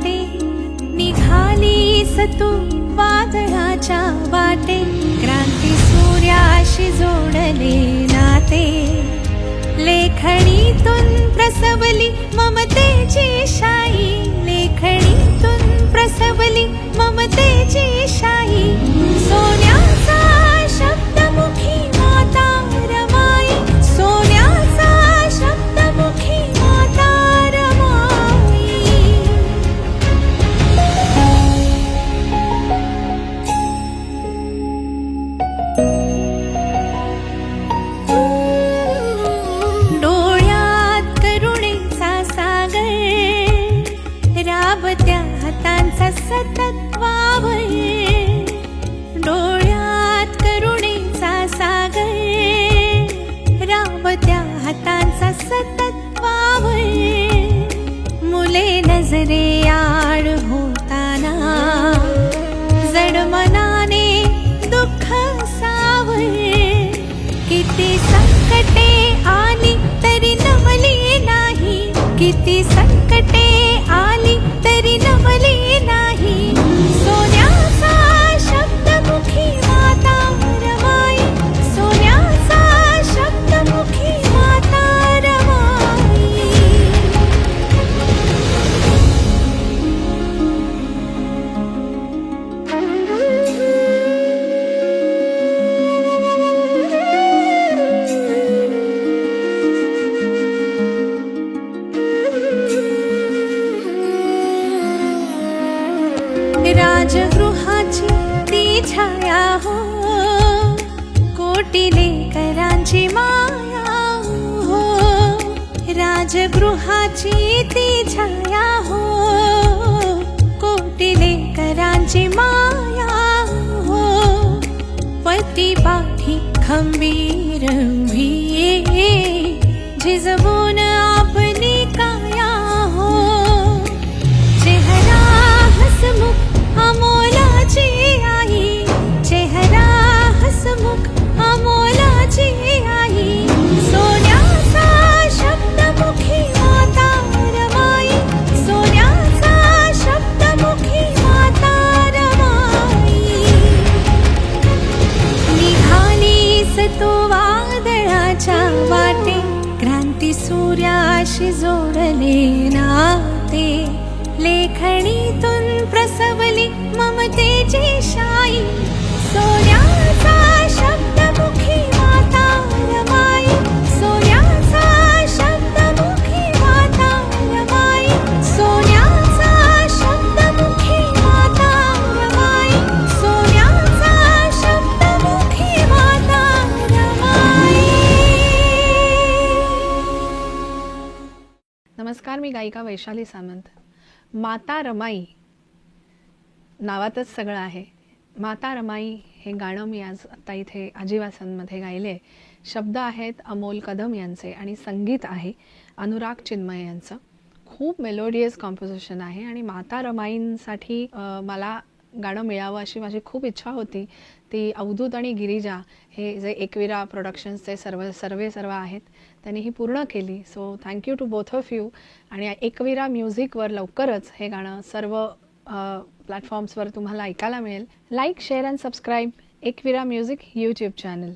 नाते, निघालीस तू वादळाच्या वाटे, क्रांती सूर्याशी जोडले नाते, लेखणीतून प्रसवली ममतेची शाई, लेखणीतून प्रसवली ममतेची शाई, सोन्याचा शब्दमुखी माता रमाई, सोन्याचा शब्दमुखी माता रमाई. डोळ्यात करुणेचा सागर, राबत्या हातांचा सतत वावर, डोळ्यात करुणेचा सागर, राबत्या हातांचा सतत वावर, मुले नजरे आड होताना, जड मनाने दुःख सावर, किती संकटे आली तरी नमली नाही, किती संकटे आली तरी नमली नाही, सोन्याचा शब्दमुखी माता रमाई, सोन्याचा शब्दमुखी माता रमाई. राजगृहाची ती छाया हो, कोटी लेकरांची माया हो, राजगृहाची ती छाया हो, कोटी लेकरांची माया हो, पती पाठी खंबीर उभी, झिजवून आपली काया हो, चेहरा हसमुख अमोलाची आई, चेहरा हसमुख अमोलाची आई, सोन्याचा शब्दमुखी माता रमाई, सोन्याचा शब्दमुखी माता रमाई. निघालीस तू वादळाच्या वाटे, क्रांती सूर्याशी जोडले नाते, लेखणीतून प्रसवली ममतेची शाई, सोन्याचा शब्दमुखी माता रमाई, सोन्याचा शब्दमुखी माता रमाई, सोन्याचा शब्दमुखी माता रमाई, सोन्याचा शब्दमुखी माता रमाई. नमस्कार, मी गायिका वैशाली सामंत. माता रमाई नावातच सगळं आहे. माता रमाई हे गाणं मी आज आत्ता इथे आजीवासनमध्ये गायले. शब्द आहेत अमोल कदम यांचे आणि संगीत आहे अनुराग चिन्मय यांचं. खूप मेलोडियस कॉम्पोजिशन आहे आणि माता रमाईंसाठी मला गाणं मिळावं अशी माझी खूप इच्छा होती. ती अवधूत आणि गिरिजा हे जे एकविरा प्रोडक्शन्सचे सर्व आहेत त्यांनी ही पूर्ण केली. So thank you to both of you. आणि एकविरा म्युझिकवर लवकरच हे गाणं सर्व प्लॅटफॉर्म्सवर तुम्हाला ऐकायला मिळेल. Like, share and subscribe Ekvira music YouTube channel.